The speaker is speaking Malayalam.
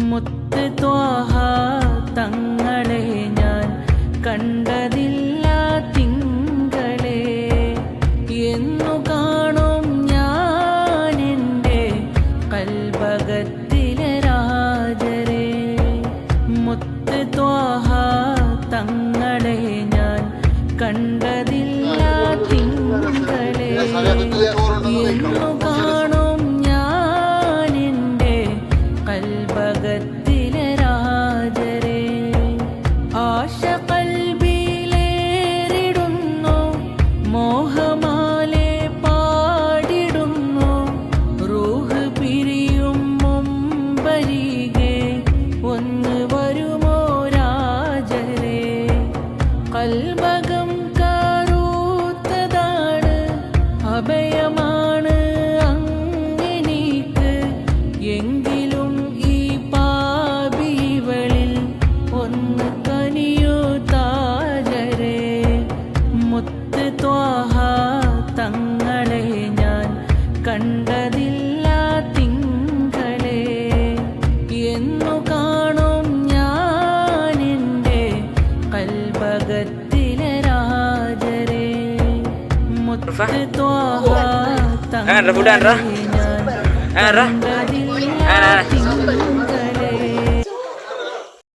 മുത്ത് ത്വാഹ തങ്ങളെ ഞാൻ കണ്ടതില്ല തിങ്കളെ. എന്നു കാണും ഞാൻ എൻ്റെ കൽബകത്തിലെ രാജരെ. മുത്ത് ത്വാഹ തങ്ങളെ ഞാൻ കണ്ടതില്ല തിങ്കളെ. എന്നു കാണും ഞാൻ എൻ്റെ കൽബകത്തിലെ രാജരെ. ആശ കൽബിലേറിടുന്നു, മോഹമാലെ പാടിടുന്നു. റൂഹ് പിരിയും മുമ്പരികെ ഒന്ന് വരുമോ രാജരെ. കൽബകം കറുത്തതാണ്, അഭയമാണ് അങ്ങെനിക്ക്. എങ്കിലും ഈ പാപിവളിൽ ഒന്ന് കനിയോ താജരെ. മുത്ത് ത്വാഹ തങ്ങളെ ഞാൻ കണ്ടതില്ല തിങ്കളെ. എന്നു കാണും ഞാൻ എൻ്റെ കൽബകത്തിലെ രാജരെ. മുത്ത് ത്വാഹ തങ്ങളെ ഞാൻ കണ്ടതില്ല തിങ്കളെ.